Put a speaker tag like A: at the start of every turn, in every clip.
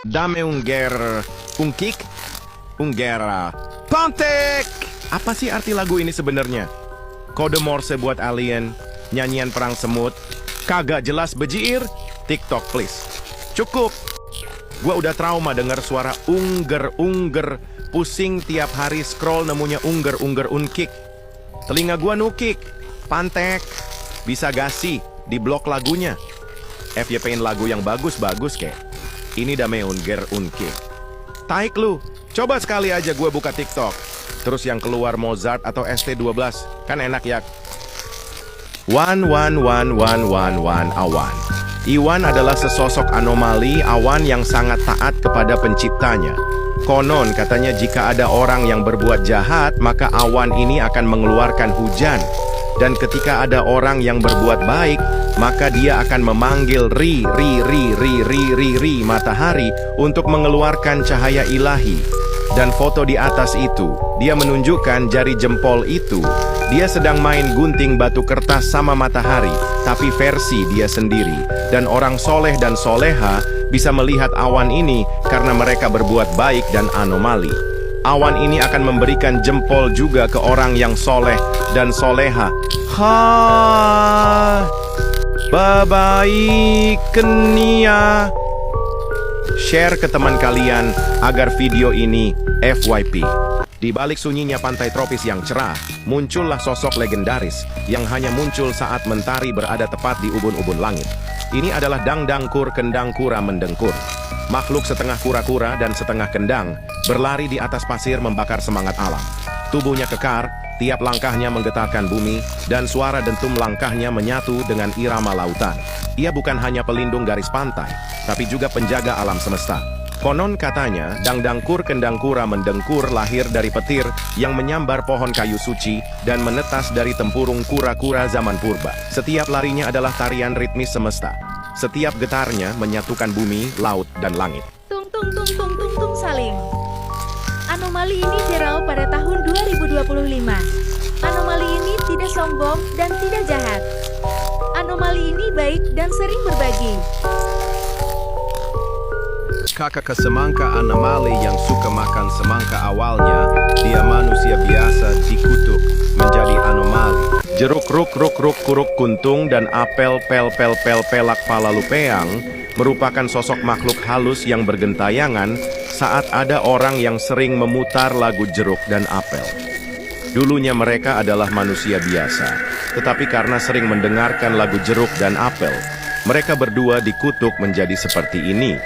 A: Dame ungkik, unggera, pantek. Apa sih arti lagu ini sebenarnya? Kode Morse buat alien, nyanyian perang semut, kagak jelas bejiir, TikTok please. Cukup. Gua udah trauma denger suara ungger, pusing tiap hari scroll nemunya ungger unkik. Telinga gua nukik, pantek. Bisa gak sih di blok lagunya? FYP-in lagu yang bagus-bagus kek. Ini dame unkik. Taik lu, coba sekali aja gue buka TikTok. Terus yang keluar Mozart atau ST12, kan enak ya. Awan. Iwan adalah sesosok anomali awan yang sangat taat kepada penciptanya. Konon katanya jika ada orang yang berbuat jahat, maka awan ini akan mengeluarkan hujan. Dan ketika ada orang yang berbuat baik, maka dia akan memanggil ri matahari untuk mengeluarkan cahaya ilahi. Dan foto di atas itu, dia menunjukkan jari jempol itu. Dia sedang main gunting batu kertas sama matahari, tapi versi dia sendiri. Dan orang soleh dan soleha bisa melihat awan ini karena mereka berbuat baik dan anomali. Awan ini akan memberikan jempol juga ke orang yang soleh dan soleha. Baik kenia. Share ke teman kalian agar video ini FYP. Di balik sunyinya pantai tropis yang cerah, muncullah sosok legendaris yang hanya muncul saat mentari berada tepat di ubun-ubun langit. Ini adalah dangdangkur kendang kura mendengkur. Makhluk setengah kura-kura dan setengah kendang berlari di atas pasir membakar semangat alam. Tubuhnya kekar, tiap langkahnya menggetarkan bumi, dan suara dentum langkahnya menyatu dengan irama lautan. Ia bukan hanya pelindung garis pantai, tapi juga penjaga alam semesta. Konon katanya, dangdangkur kendang kura mendengkur lahir dari petir yang menyambar pohon kayu suci dan menetas dari tempurung kura-kura zaman purba. Setiap larinya adalah tarian ritmis semesta. Setiap getarnya menyatukan bumi, laut, dan langit.
B: Tung saling. Anomali ini viral pada tahun 2025. Anomali ini tidak sombong dan tidak jahat. Anomali ini baik dan sering berbagi.
A: Kakak semangka anomali yang suka makan semangka awalnya, dia manusia biasa dikutuk menjadi anomali. Jeruk ruk kuruk kuntung dan apel pelak palalupeang merupakan sosok makhluk halus yang bergentayangan saat ada orang yang sering memutar lagu jeruk dan apel. Dulunya mereka adalah manusia biasa, tetapi karena sering mendengarkan lagu jeruk dan apel, mereka berdua dikutuk menjadi seperti ini.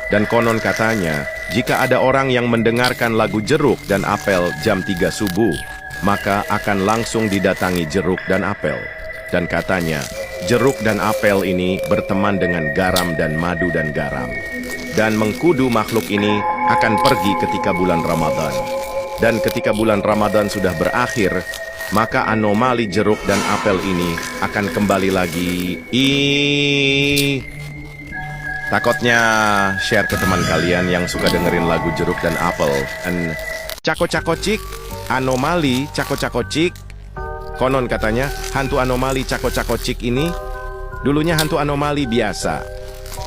A: Dan konon katanya, jika ada orang yang mendengarkan lagu jeruk dan apel jam 3 subuh, maka akan langsung didatangi jeruk dan apel. Dan katanya, jeruk dan apel ini berteman dengan garam dan madu dan garam. Dan mengkudu makhluk ini akan pergi ketika bulan Ramadan. Dan ketika bulan Ramadan sudah berakhir, maka anomali jeruk dan apel ini akan kembali lagi. Takutnya share ke teman kalian yang suka dengerin lagu jeruk dan apel. And cako-cako-cik, anomali cako-cako-cik. Konon katanya, hantu anomali cako-cako-cik ini dulunya hantu anomali biasa.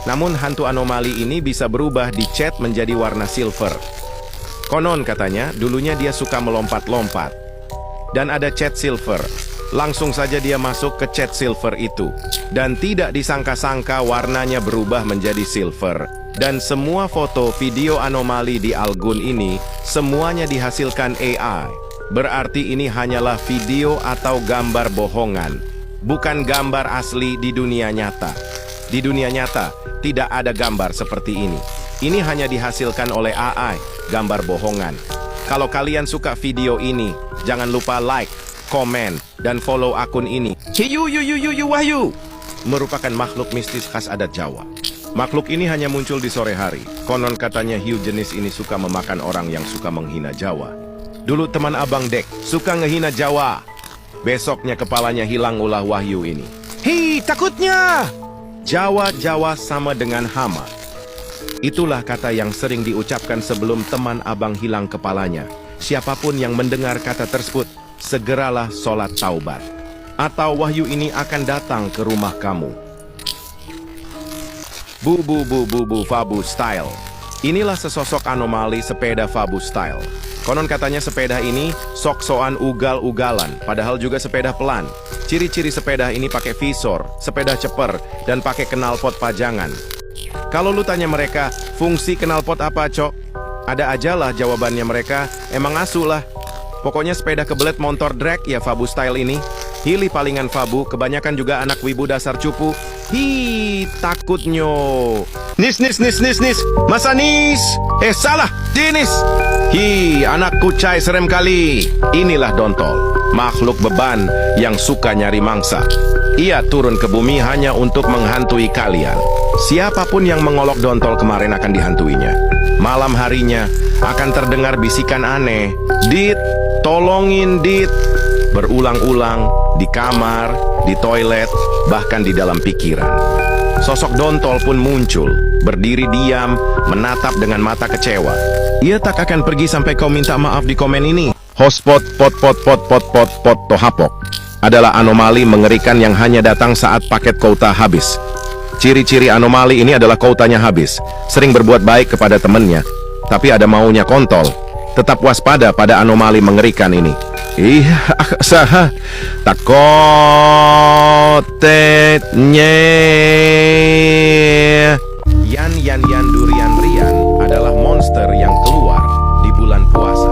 A: Namun hantu anomali ini bisa berubah di cat menjadi warna silver. Konon katanya, dulunya dia suka melompat-lompat. Dan ada cat silver. Langsung saja dia masuk ke cat silver itu. Dan tidak disangka-sangka warnanya berubah menjadi silver. Dan semua foto video anomali di Algun ini, semuanya dihasilkan AI. Berarti ini hanyalah video atau gambar bohongan. Bukan gambar asli di dunia nyata. Di dunia nyata, tidak ada gambar seperti ini. Ini hanya dihasilkan oleh AI, gambar bohongan. Kalau kalian suka video ini, jangan lupa like, komen, dan follow akun ini. Hiu Wahyu merupakan makhluk mistis khas adat Jawa. Makhluk ini hanya muncul di sore hari. Konon katanya hiu jenis ini suka memakan orang yang suka menghina Jawa. Dulu teman abang Dek suka ngehina Jawa. Besoknya kepalanya hilang ulah Wahyu ini. Hei, takutnya! Jawa sama dengan hama. Itulah kata yang sering diucapkan sebelum teman abang hilang kepalanya. Siapapun yang mendengar kata tersebut, segeralah sholat taubat. Atau wahyu ini akan datang ke rumah kamu. Bu Fabu Style. Inilah sesosok anomali sepeda Fabu Style. Konon katanya sepeda ini sok-sokan ugal-ugalan, padahal juga sepeda pelan. Ciri-ciri sepeda ini pakai visor, sepeda ceper, dan pakai knalpot pajangan. Kalau lu tanya mereka, fungsi knalpot apa, Cok? Ada ajalah jawabannya mereka, emang asuh lah. Pokoknya sepeda kebelet motor drag ya Fabu Style ini. Hili palingan Fabu, kebanyakan juga anak wibu dasar cupu. Hi, takutnyo. Nis, masa nis? Salah, dinis. Hi, anak kucai serem kali. Inilah Dontol, makhluk beban yang suka nyari mangsa. Ia turun ke bumi hanya untuk menghantui kalian. Siapapun yang mengolok Dontol kemarin akan dihantuinya. Malam harinya akan terdengar bisikan aneh. Dit, tolongin Dit. Berulang-ulang, di kamar, di toilet, bahkan di dalam pikiran. Sosok Dontol pun muncul, berdiri diam, menatap dengan mata kecewa. Ia tak akan pergi sampai kau minta maaf di komen ini. Hotspot pot tohapok adalah anomali mengerikan yang hanya datang saat paket kota habis. Ciri-ciri anomali ini adalah kotanya habis, sering berbuat baik kepada temannya, tapi ada maunya kontol. Tetap waspada pada anomali mengerikan ini. Saha takotetnya. Yan Durian Rian adalah monster yang keluar di bulan puasa.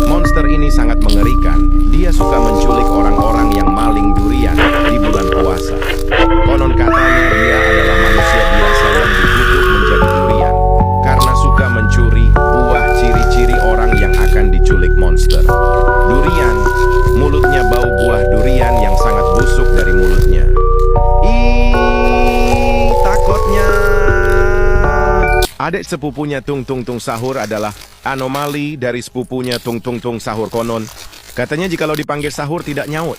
A: Monster ini sangat mengerikan. Dia suka menculik orang-orang yang maling durian di bulan puasa. Konon katanya dia adalah manusia biasa yang dikutuk menjadi durian karena suka mencuri buah ciri-ciri orang yang akan diculik monster. Durian, mulutnya bau buah durian yang sangat busuk dari mulutnya. Takutnya. Adik sepupunya Tung Sahur adalah anomali dari sepupunya Tung Sahur konon. Katanya jikalau dipanggil Sahur tidak nyaut.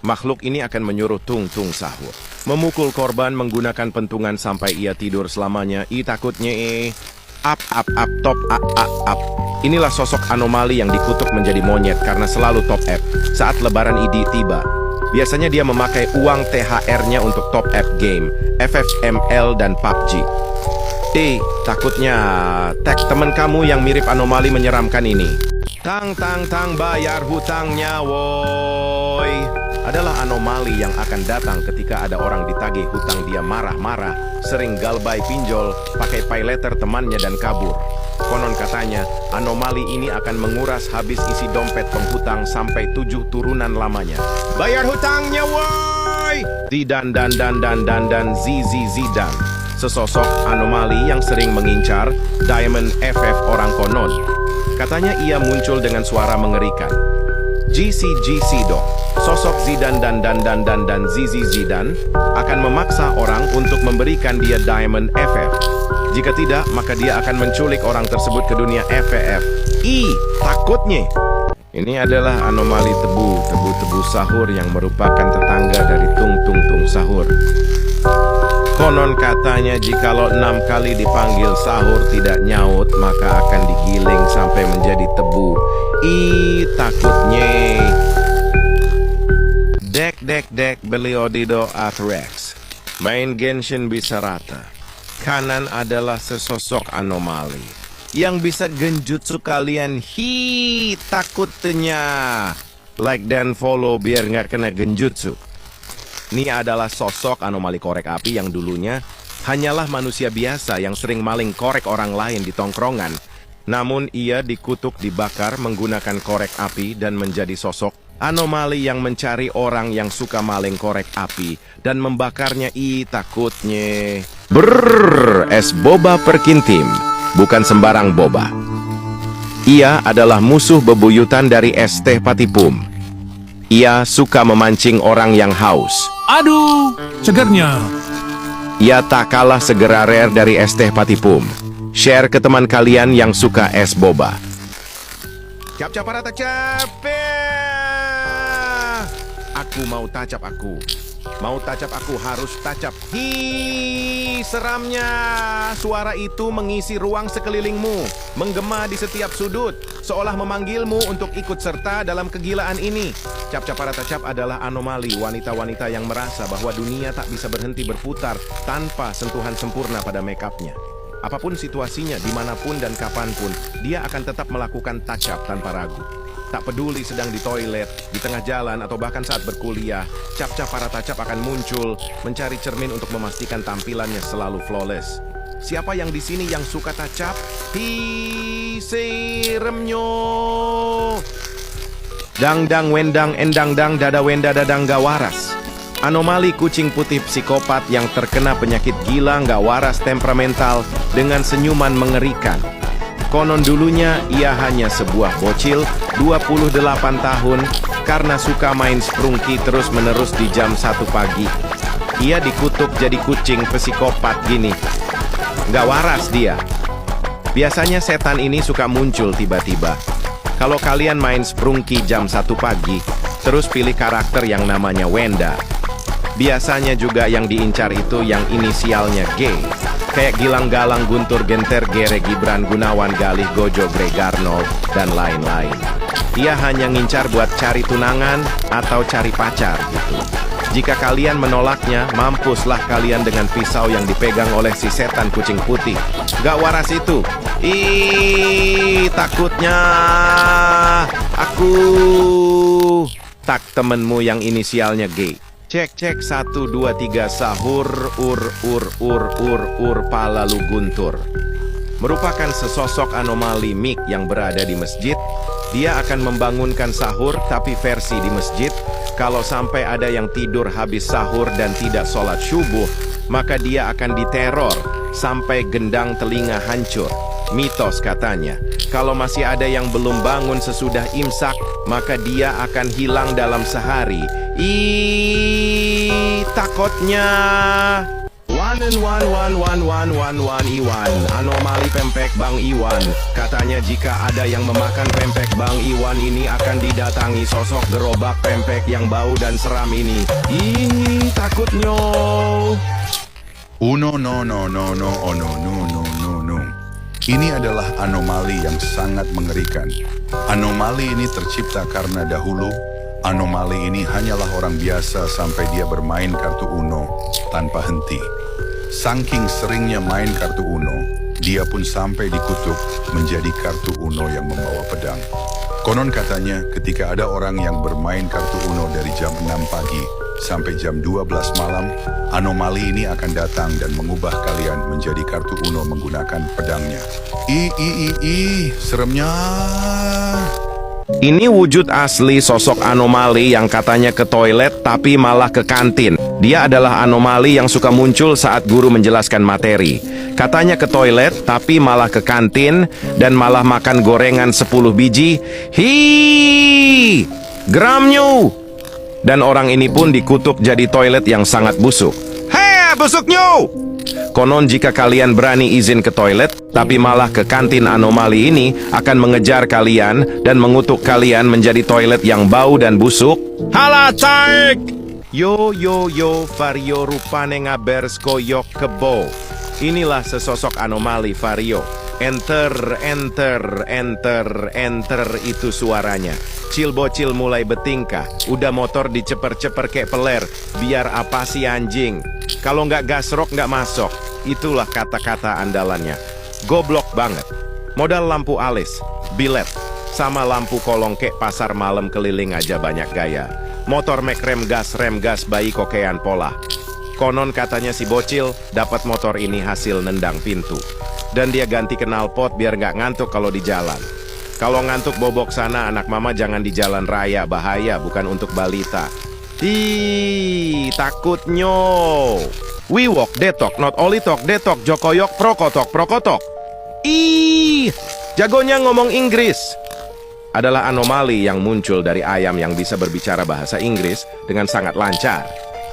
A: Makhluk ini akan menyuruh Tung Sahur memukul korban menggunakan pentungan sampai ia tidur selamanya. Takutnya up top up. Inilah sosok anomali yang dikutuk menjadi monyet karena selalu top up saat lebaran Idi tiba. Biasanya dia memakai uang THR-nya untuk top up game, FFML dan PUBG. Takutnya tag teman kamu yang mirip anomali menyeramkan ini. Tang bayar hutangnya woi. Adalah anomali yang akan datang ketika ada orang ditagih hutang, dia marah-marah, sering galbay pinjol, pakai pay letter temannya dan kabur. Konon katanya, anomali ini akan menguras habis isi dompet penghutang sampai 7 turunan lamanya. Bayar hutangnya woi! Zidan dan Zidan. Sesosok anomali yang sering mengincar Diamond FF orang konon. Katanya ia muncul dengan suara mengerikan. GC Dok. Sosok Zidan dan Zizi Zidan akan memaksa orang untuk memberikan dia Diamond FF. Jika tidak, maka dia akan menculik orang tersebut ke dunia FF. Takutnya. Ini adalah anomali tebu sahur yang merupakan tetangga dari Tung Sahur. Konon katanya jikalau 6 kali dipanggil Sahur tidak nyaut, maka akan digiling sampai menjadi tebu. Takutnya. Dek Beliodido Athrex. Main Genshin bisa rata. Kanan adalah sesosok anomali yang bisa genjutsu kalian. Takutnya. Like dan follow biar nggak kena genjutsu. Ini adalah sosok anomali korek api yang dulunya hanyalah manusia biasa yang sering maling korek orang lain di tongkrongan. Namun ia dikutuk dibakar menggunakan korek api dan menjadi sosok anomali yang mencari orang yang suka maling korek api dan membakarnya. Takutnya. Es boba perkintim, bukan sembarang boba. Ia adalah musuh bebuyutan dari es teh patipum. Ia suka memancing orang yang haus.
C: Aduh, segernya.
A: Ia tak kalah segera rare dari es teh patipum. Share ke teman kalian yang suka es boba. Cap para tacap. Aku mau tacap aku. Mau tacap aku harus tacap. Hi, seramnya. Suara itu mengisi ruang sekelilingmu, menggema di setiap sudut, seolah memanggilmu untuk ikut serta dalam kegilaan ini. Cap-cap para tacap adalah anomali wanita-wanita yang merasa bahwa dunia tak bisa berhenti berputar tanpa sentuhan sempurna pada make-upnya. Apapun situasinya, dimanapun dan kapanpun, dia akan tetap melakukan touch-up tanpa ragu. Tak peduli sedang di toilet, di tengah jalan, atau bahkan saat berkuliah, cap-cap para touch-up akan muncul, mencari cermin untuk memastikan tampilannya selalu flawless. Siapa yang di sini yang suka touch-up? Hi, seremnyo. Dang-dang wendang endang-dang dada wenda dadang gak waras. Anomali kucing putih psikopat yang terkena penyakit gila nggak waras temperamental dengan senyuman mengerikan. Konon dulunya ia hanya sebuah bocil 28 tahun karena suka main sprungki terus-menerus di jam 1 pagi. Ia dikutuk jadi kucing psikopat gini. Nggak waras dia. Biasanya setan ini suka muncul tiba-tiba. Kalau kalian main sprungki jam 1 pagi, terus pilih karakter yang namanya Wenda. Biasanya juga yang diincar itu yang inisialnya G. Kayak Gilang Galang Guntur Genter Gere Gibran Gunawan Galih Gojo Greg Arnold dan lain-lain. Ia hanya ngincar buat cari tunangan atau cari pacar gitu. Jika kalian menolaknya, mampuslah kalian dengan pisau yang dipegang oleh si setan kucing putih. Gak waras itu. Ih, takutnya aku. Tak temenmu yang inisialnya G. Cek 1 2 3 sahur ur palalu guntur. Merupakan sesosok anomali Mick yang berada di masjid. Dia akan membangunkan sahur tapi versi di masjid. Kalau sampai ada yang tidur habis sahur dan tidak sholat subuh, maka dia akan diteror sampai gendang telinga hancur. Mitos katanya, kalau masih ada yang belum bangun sesudah imsak, maka dia akan hilang dalam sehari. Ih, takutnya. One Iwan, anomali pempek Bang Iwan. Katanya jika ada yang memakan pempek Bang Iwan ini akan didatangi sosok gerobak pempek yang bau dan seram ini. Ih, takutnya.
D: No. Ini adalah anomali yang sangat mengerikan. Anomali ini tercipta karena dahulu, anomali ini hanyalah orang biasa sampai dia bermain kartu Uno tanpa henti. Saking seringnya main kartu Uno, dia pun sampai dikutuk menjadi kartu Uno yang membawa pedang. Konon katanya ketika ada orang yang bermain kartu Uno dari jam 6 pagi sampai jam 12 malam, anomali ini akan datang dan mengubah kalian menjadi kartu Uno menggunakan pedangnya. Seremnya.
A: Ini wujud asli sosok anomali yang katanya ke toilet tapi malah ke kantin. Dia adalah anomali yang suka muncul saat guru menjelaskan materi. Katanya ke toilet tapi malah ke kantin dan malah makan gorengan 10 biji. Hi, gramnyu. Dan orang ini pun dikutuk jadi toilet yang sangat busuk. Hei, busuknyu! Konon jika kalian berani izin ke toilet, tapi malah ke kantin anomali ini akan mengejar kalian dan mengutuk kalian menjadi toilet yang bau dan busuk. Hala taik! Yo, Vario rupane ngabersko yok kebo. Inilah sesosok anomali Vario. Enter itu suaranya. Cil bocil mulai betingkah. Udah motor diceper-ceper kayak peler. Biar apa sih anjing? Kalau nggak gasrok nggak masuk. Itulah kata-kata andalannya. Goblok banget. Modal lampu alis, bilet, sama lampu kolong kek pasar malam keliling aja banyak gaya. Motor mek rem gas bayi kokean pola. Konon katanya si bocil dapat motor ini hasil nendang pintu. Dan dia ganti knalpot biar nggak ngantuk kalau di jalan. Kalau ngantuk bobok sana anak mama jangan di jalan raya, bahaya bukan untuk balita. Ih, takutnyo. We walk detok, not only talk detok, jokoyok prokotok. Ih, jagonya ngomong Inggris. Adalah anomali yang muncul dari ayam yang bisa berbicara bahasa Inggris dengan sangat lancar.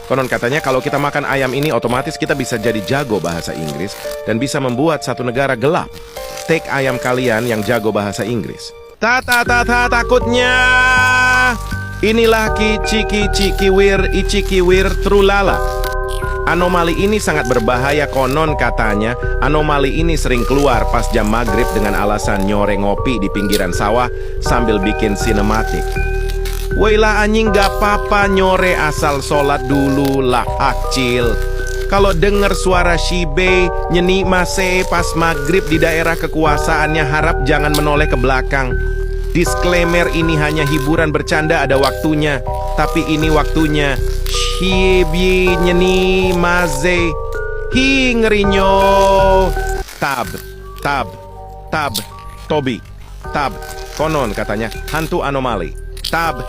A: Konon katanya kalau kita makan ayam ini otomatis kita bisa jadi jago bahasa Inggris dan bisa membuat satu negara gelap. Take ayam kalian yang jago bahasa Inggris. Takutnya. Inilah Kicikiwir Icikiwir Trulala. Anomali ini sangat berbahaya, konon katanya. Anomali ini sering keluar pas jam maghrib dengan alasan nyore ngopi di pinggiran sawah sambil bikin sinematik. Wailah anjing, gak apa-apa nyore asal sholat dulu lah akcil. Kalau denger suara Shibe nyeni mase pas maghrib di daerah kekuasaannya, harap jangan menoleh ke belakang. Disclaimer, ini hanya hiburan bercanda, ada waktunya. Tapi ini waktunya Shibi nyeni maze. Hi ngerinyo. Tab Tobi. Tab, konon katanya hantu anomali. Tab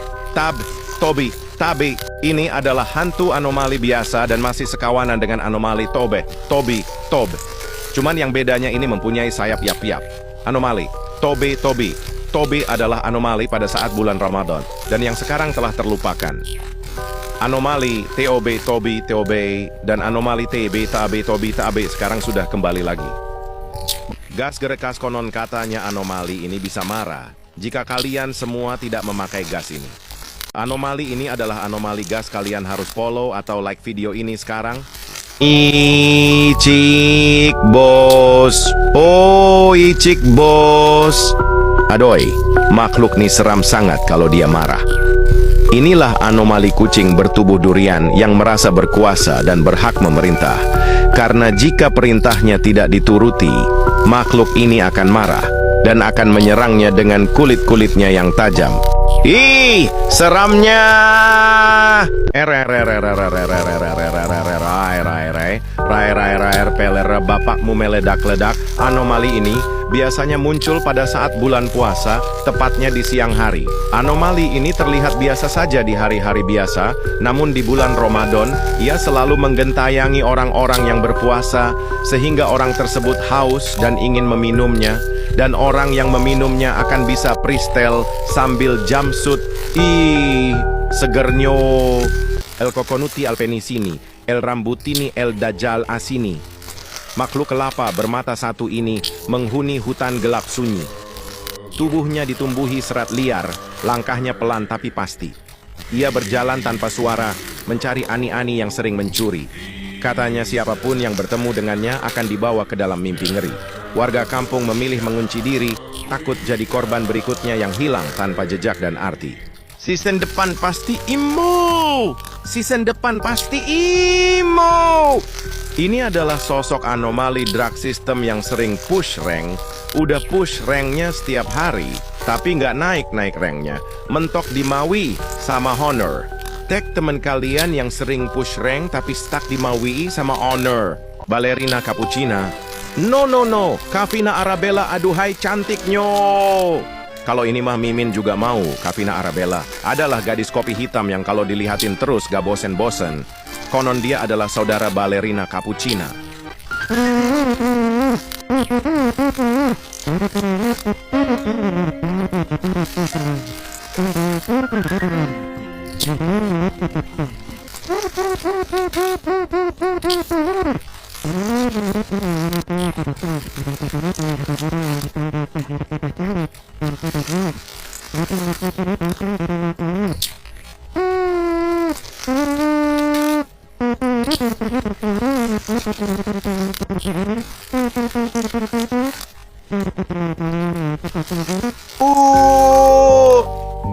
A: Tobi. Tabi, ini adalah hantu anomali biasa dan masih sekawanan dengan anomali Tob. Cuman yang bedanya ini mempunyai sayap yap-yap. Anomali Tobi adalah anomali pada saat bulan Ramadan dan yang sekarang telah terlupakan. Anomali Tobi, dan anomali Tobi sekarang sudah kembali lagi. Gas gerekas konon katanya anomali ini bisa marah jika kalian semua tidak memakai gas ini. Anomali ini adalah anomali gas, kalian harus follow atau like video ini sekarang. Icik bos. Oh, icik bos. Adoy, makhluk nih seram sangat kalau dia marah. Inilah anomali kucing bertubuh durian yang merasa berkuasa dan berhak memerintah. Karena jika perintahnya tidak dituruti, makhluk ini akan marah dan akan menyerangnya dengan kulit-kulitnya yang tajam. Ih, seramnya. Peler bapakmu meledak-ledak. Anomali ini biasanya muncul pada saat bulan puasa, tepatnya di siang hari. Anomali ini terlihat biasa saja di hari-hari biasa, namun di bulan Ramadan, ia selalu menggentayangi orang-orang yang berpuasa, sehingga orang tersebut haus dan ingin meminumnya, dan orang yang meminumnya akan bisa freestyle sambil jamsut. Ih, segernyo. El coconuti alpenisini, el rambutini el dajjal asini. Makhluk kelapa bermata satu ini menghuni hutan gelap sunyi. Tubuhnya ditumbuhi serat liar, langkahnya pelan tapi pasti. Ia berjalan tanpa suara, mencari ani-ani yang sering mencuri. Katanya siapapun yang bertemu dengannya akan dibawa ke dalam mimpi ngeri. Warga kampung memilih mengunci diri, takut jadi korban berikutnya yang hilang tanpa jejak dan arti. Season depan pasti imo. Ini adalah sosok anomali drug system yang sering push rank. Udah push ranknya setiap hari, tapi nggak naik ranknya. Mentok di Maui sama Honor. Tag teman kalian yang sering push rank tapi stuck di Maui sama Honor. Ballerina Cappuccina. No. Kavina Arabella, aduhai cantiknyo. Kalau ini mah Mimin juga mau. Kavina Arabella adalah gadis kopi hitam yang kalau dilihatin terus gak bosen-bosen. Konon dia adalah saudara Ballerina Cappuccina.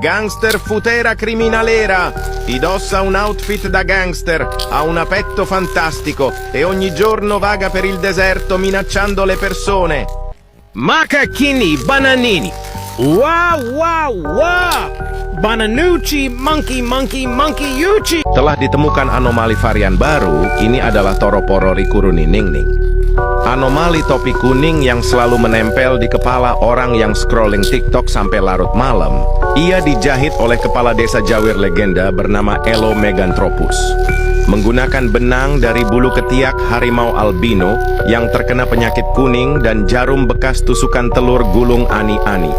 A: Gangster futera criminalera, indossa un outfit da gangster, ha un petto fantastico e ogni giorno vaga per il deserto minacciando le persone. Macachini bananini. Wow. Bananucci monkey yuchi. Telah ditemukan anomali varian baru, ini adalah Toroporo rikuruni ningning. Anomali topi kuning yang selalu menempel di kepala orang yang scrolling TikTok sampai larut malam. Ia dijahit oleh kepala desa Jawir legenda bernama Elo Meganthropus. Menggunakan benang dari bulu ketiak harimau albino yang terkena penyakit kuning dan jarum bekas tusukan telur gulung ani-ani.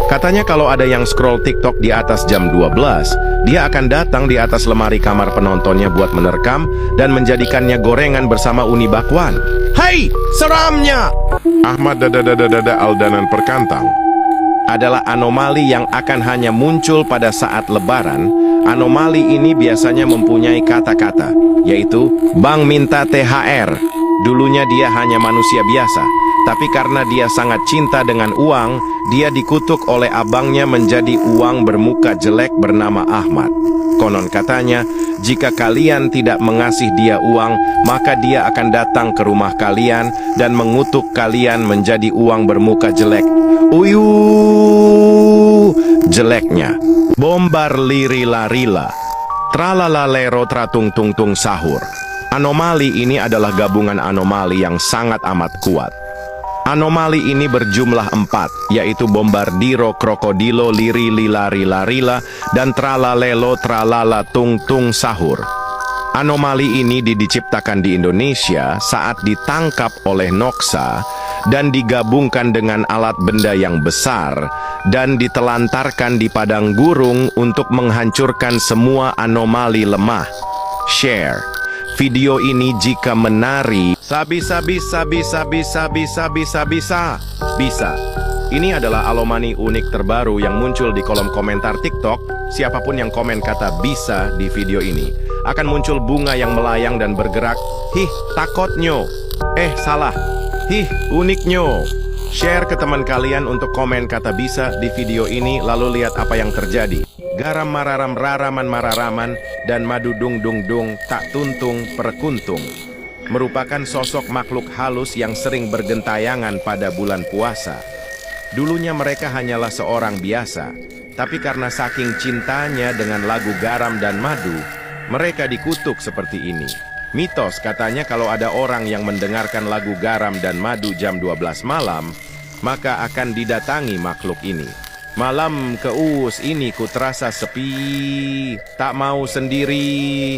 A: Katanya kalau ada yang scroll TikTok di atas jam 12, dia akan datang di atas lemari kamar penontonnya buat menerkam dan menjadikannya gorengan bersama uni bakwan. Hai, seramnya! Ahmad Dada Aldanan Perkantang adalah anomali yang akan hanya muncul pada saat lebaran Anomali ini biasanya mempunyai kata-kata, yaitu Bang minta THR. Dulunya dia hanya manusia biasa, tapi karena dia sangat cinta dengan uang, dia dikutuk oleh abangnya menjadi uang bermuka jelek bernama Ahmad. Konon katanya, jika kalian tidak mengasih dia uang, maka dia akan datang ke rumah kalian dan mengutuk kalian menjadi uang bermuka jelek. Jeleknya. Bombar liri-larila. Tralalalero tratung tung tung sahur. Anomali ini adalah gabungan anomali yang sangat amat kuat. Anomali ini berjumlah 4, yaitu Bombardiro, Krokodilo, Liri, Lilari, Larila, dan Tralalelo, Tralala, Tung Tung Sahur. Anomali ini diciptakan di Indonesia saat ditangkap oleh Noksa dan digabungkan dengan alat benda yang besar dan ditelantarkan di padang gurung untuk menghancurkan semua anomali lemah. Share video ini jika menari. Bisa. Ini adalah anomali unik terbaru yang muncul di kolom komentar TikTok. Siapapun yang komen kata bisa di video ini akan muncul bunga yang melayang dan bergerak. Hih, takotnyo. Salah. Hih, uniknyo. Share ke teman kalian untuk komen kata bisa di video ini, lalu lihat apa yang terjadi. Garam mararam raraman mararaman dan madu dung dung dung tak tuntung perkuntung. Merupakan sosok makhluk halus yang sering bergentayangan pada bulan puasa. Dulunya mereka hanyalah seorang biasa, tapi karena saking cintanya dengan lagu garam dan madu, mereka dikutuk seperti ini. Mitos katanya kalau ada orang yang mendengarkan lagu garam dan madu jam 12 malam, maka akan didatangi makhluk ini. Malam keus ini ku terasa sepi, tak mau sendiri.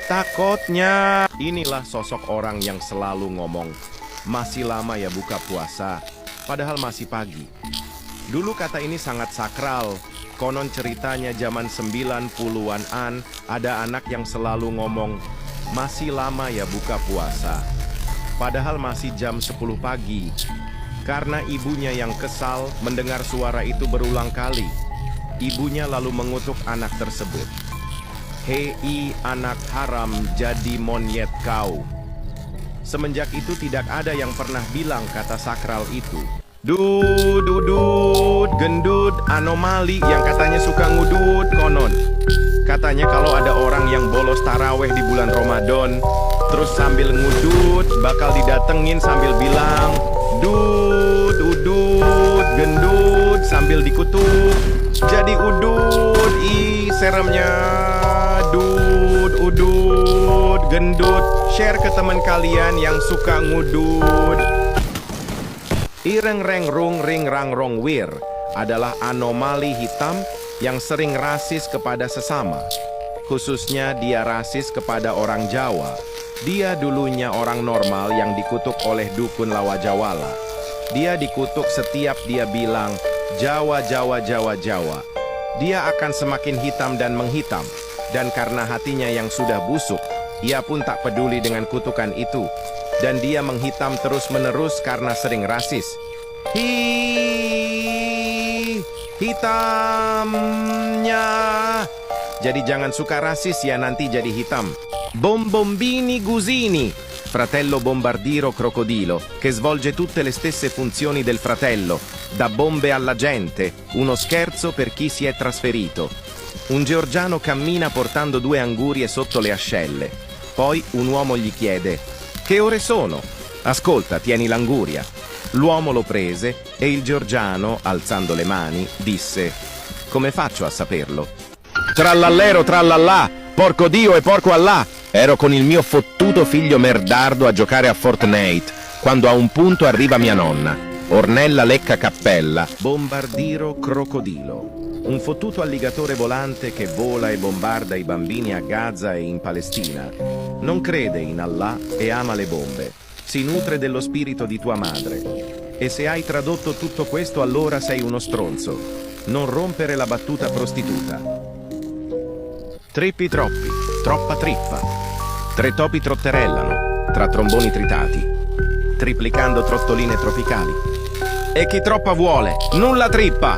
A: Takutnya. Inilah sosok orang yang selalu ngomong, masih lama ya buka puasa, padahal masih pagi. Dulu kata ini sangat sakral. Konon ceritanya zaman 90-an ada anak yang selalu ngomong, masih lama ya buka puasa, padahal masih jam 10 pagi. Karena ibunya yang kesal mendengar suara itu berulang kali. Ibunya lalu mengutuk anak tersebut. Hei anak haram jadi monyet kau. Semenjak itu tidak ada yang pernah bilang kata sakral itu. Dudut, gendut, anomali yang katanya suka ngudut konon. Katanya kalau ada orang yang bolos taraweh di bulan Ramadan, terus sambil ngudut, bakal didatengin sambil bilang, Dud, udut, gendut, sambil dikutuk. Jadi udut, seremnya. Dud, udut, gendut. Share ke teman kalian yang suka ngudut. Ireng reng rung ring rang rong wir adalah anomali hitam yang sering rasis kepada sesama. Khususnya dia rasis kepada orang Jawa. Dia dulunya orang normal yang dikutuk oleh dukun Lawajawala. Dia dikutuk setiap dia bilang, Jawa, Jawa, Jawa, Jawa. Dia akan semakin hitam dan menghitam. Dan karena hatinya yang sudah busuk, ia pun tak peduli dengan kutukan itu. Dan dia menghitam terus-menerus karena sering rasis. Hitamnya. Jadi jangan suka rasis ya, nanti jadi hitam. Bombombini Gusini, fratello Bombardiro Crocodilo, che svolge tutte le stesse funzioni del fratello, da bombe alla gente, uno scherzo per chi si è trasferito. Un georgiano cammina portando 2 angurie sotto le ascelle. Poi un uomo gli chiede, che ore sono? Ascolta, tieni l'anguria. L'uomo lo prese e il georgiano, alzando le mani, disse, come faccio a saperlo? Trallallero trallallà, porco Dio e porco Allah! Ero con il mio fottuto figlio merdardo a giocare a Fortnite, quando a un punto arriva mia nonna, Ornella Lecca Cappella, Bombardiro Crocodilo, un fottuto alligatore volante che vola e bombarda i bambini a Gaza e in Palestina. Non crede in Allah e ama le bombe. Si nutre dello spirito di tua madre. E se hai tradotto tutto questo, allora sei uno stronzo. Non rompere la battuta prostituta. Trippi troppi, troppa trippa. 3 topi trotterellano, tra tromboni tritati, triplicando trottoline tropicali. E chi troppa vuole, nulla trippa.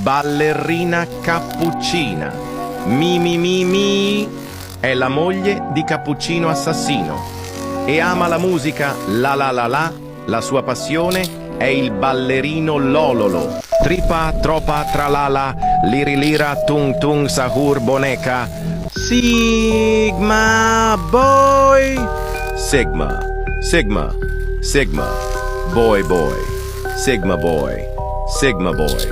A: Ballerina cappuccina. Mimi è la moglie di Cappuccino Assassino e ama la musica la sua passione è il ballerino Lololo. Tripa, tropa, tralala, lira, tung tung, sahur, boneca. Sigma boy. Sigma, boy. Sigma boy.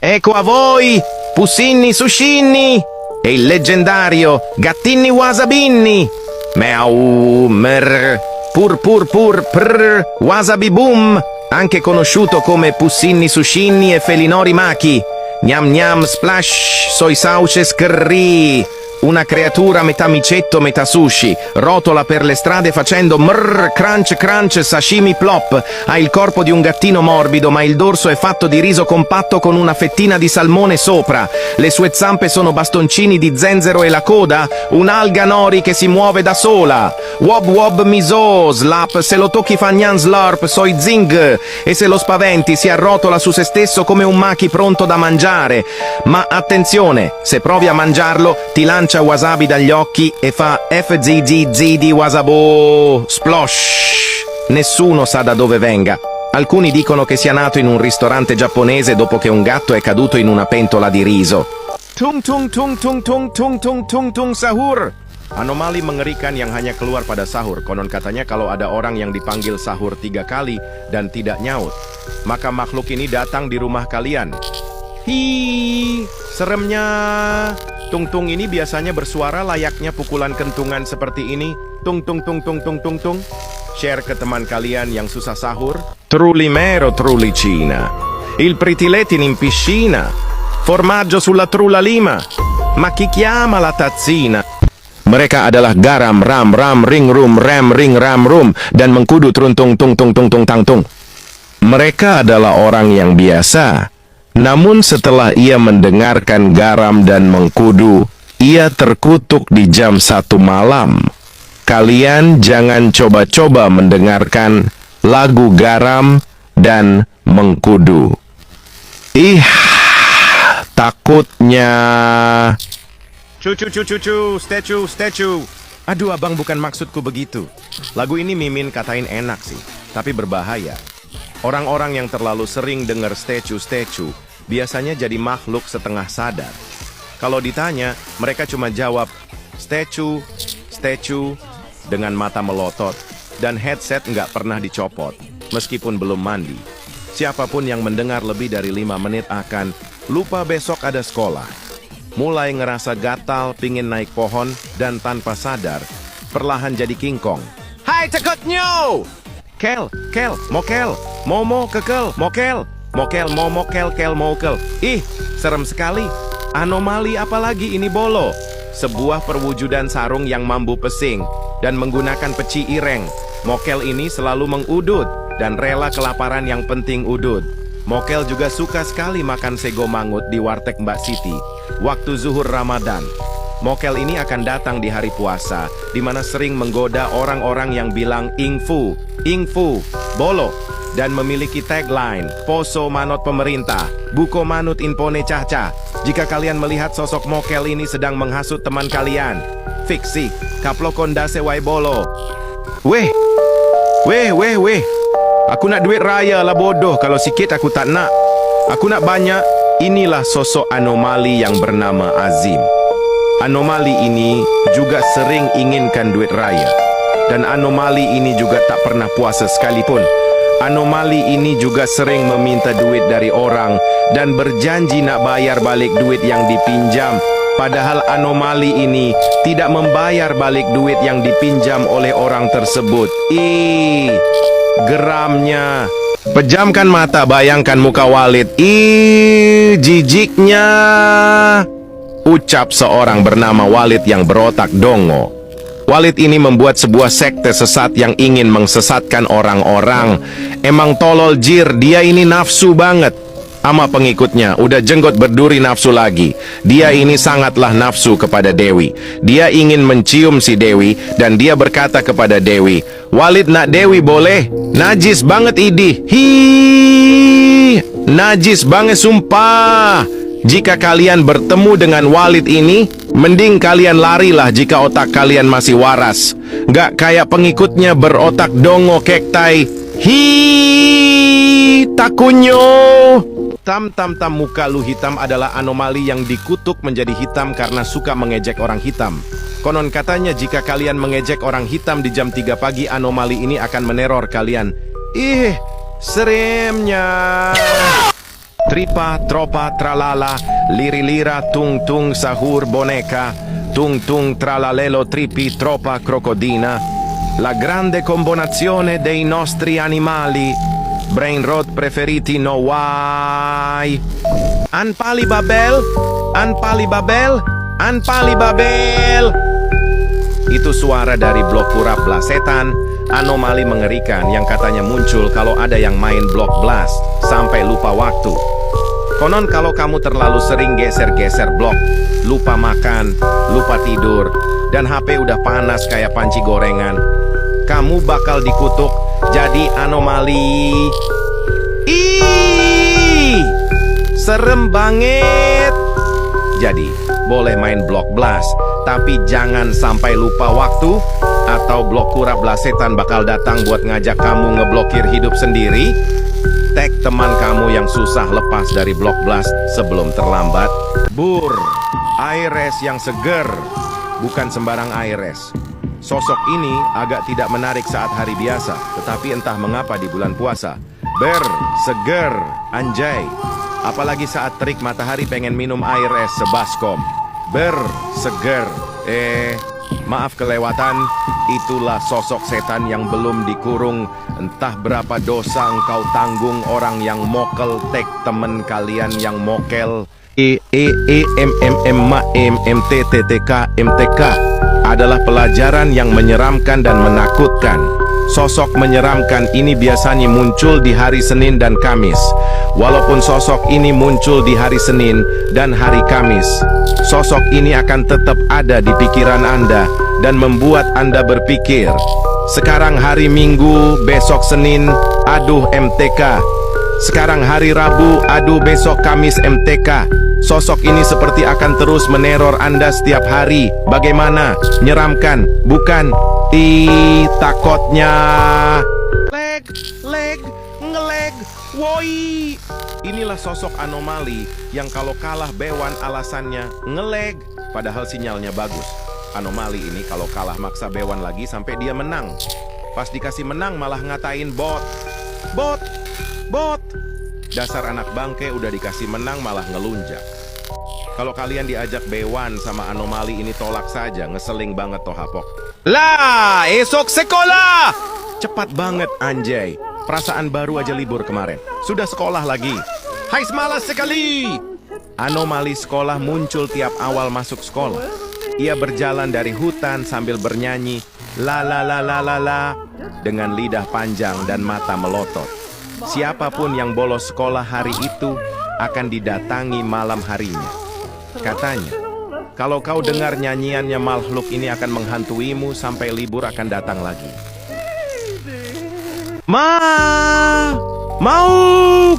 A: Ecco a voi, Pussinni Suscinni e il leggendario Gattinni Wasabinni. Meow, mer, pur, prr, wasabi boom, anche conosciuto come Pussinni Suscinni e Felinori Maki. Gnam splash, soi sauce scrrì. Una creatura metà micetto, metà sushi, rotola per le strade facendo mrr, crunch, sashimi plop. Ha il corpo di un gattino morbido, ma il dorso è fatto di riso compatto con una fettina di salmone sopra. Le sue zampe sono bastoncini di zenzero e la coda, un'alga nori che si muove da sola. Wob miso, slap, se lo tocchi fa gnan slurp, soi zing, e se lo spaventi si arrotola su se stesso come un maki pronto da mangiare. Ma attenzione, se provi a mangiarlo, ti lancia wasabi dagli occhi e fa FZZZ di wasabo splosh. Nessuno sa da dove venga. Alcuni dicono che sia nato in un ristorante giapponese dopo che un gatto è caduto in una pentola di riso. Tung sahur. Anomali mengerikan yang hanya keluar pada sahur. Konon katanya kalau ada orang yang dipanggil sahur 3 kali dan tidak nyaut, maka makhluk ini datang di rumah kalian. Hi, seremnya. Tung ini biasanya bersuara layaknya pukulan kentungan seperti ini. Tung. Share ke teman kalian yang susah sahur. Trullimero trullicina. Il pritiletin in piscina. Formaggio sulla trulla lima. Ma chi chiama la tazzina? Mereka adalah garam, ram, ring, rum, ram, ring, ram, rum, dan mengkudu truntung, tung, tang, tung. Mereka adalah orang yang biasa. Namun setelah ia mendengarkan garam dan mengkudu, ia terkutuk di jam 1 malam. Kalian jangan coba-coba mendengarkan lagu garam dan mengkudu. Ih, takutnya. Cucu, statue. Aduh abang, bukan maksudku begitu. Lagu ini Mimin katain enak sih, tapi berbahaya. Orang-orang yang terlalu sering dengar statue biasanya jadi makhluk setengah sadar. Kalau ditanya, mereka cuma jawab statue dengan mata melotot dan headset nggak pernah dicopot, meskipun belum mandi. Siapapun yang mendengar lebih dari 5 menit akan lupa besok ada sekolah. Mulai ngerasa gatal, pingin naik pohon, dan tanpa sadar, perlahan jadi kingkong. Hai tekotnyo! Kel, mokel, momo, kekel, mokel, momo, kel, mokel. Ih, serem sekali. Anomali apalagi ini bolo? Sebuah perwujudan sarung yang mambu pesing dan menggunakan peci ireng. Mokel ini selalu mengudut dan rela kelaparan yang penting udut. Mokel juga suka sekali makan sego mangut di warteg Mbak Siti waktu zuhur Ramadan. Mokel ini akan datang di hari puasa, di mana sering menggoda orang-orang yang bilang ingfu, bolo, dan memiliki tagline, poso manot pemerintah, buko manut impone caca. Jika kalian melihat sosok mokel ini sedang menghasut teman kalian, fiksi, kaplokon dase wai bolo. Weh. Aku nak duit raya lah bodoh, kalau sikit aku tak nak. Aku nak banyak. Inilah sosok anomali yang bernama Azim. Anomali ini juga sering inginkan duit raya. Dan anomali ini juga tak pernah puasa sekalipun. Anomali ini juga sering meminta duit dari orang dan berjanji nak bayar balik duit yang dipinjam. Padahal anomali ini tidak membayar balik duit yang dipinjam oleh orang tersebut. Ih, geramnya. Pejamkan mata, bayangkan muka Walid. Ih, jijiknya. Ucap seorang bernama Walid yang berotak dongo. Walid ini membuat sebuah sekte sesat yang ingin mengsesatkan orang-orang. Emang tolol jir, dia ini nafsu banget. Ama pengikutnya, udah jenggot berduri nafsu lagi. Dia ini sangatlah nafsu kepada Dewi. Dia ingin mencium si Dewi dan dia berkata kepada Dewi, Walid nak Dewi boleh? Najis banget idih. Najis banget sumpah. Jika kalian bertemu dengan Walid ini, mending kalian larilah jika otak kalian masih waras. Gak kayak pengikutnya berotak dongo kektai. Takunyo. Tam muka lu hitam adalah anomali yang dikutuk menjadi hitam karena suka mengejek orang hitam. Konon katanya jika kalian mengejek orang hitam di jam 3 pagi, anomali ini akan meneror kalian. Seremnya. Tripa, tropa, tralala, liri-lira, tung sahur boneka, tung tralalelo, tripi, tropa, crocodina. La grande combinazione dei nostri animali. Brain rot preferiti no why. Anpali babel, anpali babel, anpali babel. Itu suara dari blok kurap blasetan, anomali mengerikan yang katanya muncul kalau ada yang main blok blast sampai lupa waktu. Konon kalau kamu terlalu sering geser-geser blok, lupa makan, lupa tidur, dan HP udah panas kayak panci gorengan, kamu bakal dikutuk jadi anomali. Serem banget. Jadi, boleh main blok blast, tapi jangan sampai lupa waktu, atau blok kurap blasetan bakal datang buat ngajak kamu ngeblokir hidup sendiri. Tag teman kamu yang susah lepas dari blok blast sebelum terlambat. Bur, Aires yang seger, bukan sembarang Aires. Sosok ini agak tidak menarik saat hari biasa, tetapi entah mengapa di bulan puasa. Seger, anjay. Apalagi saat terik matahari pengen minum air es sebaskom. Seger. Maaf kelewatan. Itulah sosok setan yang belum dikurung. Entah berapa dosa engkau tanggung orang yang mokel. Tek temen kalian yang mokel. MTTK adalah pelajaran yang menyeramkan dan menakutkan. Sosok menyeramkan ini biasanya muncul di hari Senin dan Kamis. Walaupun sosok ini muncul di hari Senin dan hari Kamis, sosok ini akan tetap ada di pikiran Anda dan membuat Anda berpikir, sekarang hari Minggu, besok Senin, aduh MTK. Sekarang hari Rabu, aduh besok Kamis MTK. Sosok ini seperti akan terus meneror Anda setiap hari. Bagaimana? Nyeramkan, bukan? Takutnya. Leg, ngeleg, woi. Inilah sosok anomali yang kalau kalah Bewan alasannya ngeleg, padahal sinyalnya bagus. Anomali ini kalau kalah maksa Bewan lagi sampai dia menang. Pas dikasih menang malah ngatain bot. Dasar anak bangke udah dikasih menang malah ngelunjak. Kalau kalian diajak Bewan sama anomali ini tolak saja, ngeseling banget toh hapok. Lah, esok sekolah. Cepat banget anjay. Perasaan baru aja libur kemarin. Sudah sekolah lagi. Hai semalas sekali. Anomali sekolah muncul tiap awal masuk sekolah. Ia berjalan dari hutan sambil bernyanyi la la la la la la dengan lidah panjang dan mata melotot. Siapapun yang bolos sekolah hari itu akan didatangi malam harinya. Katanya, kalau kau dengar nyanyiannya makhluk ini akan menghantuimu sampai libur akan datang lagi. Mau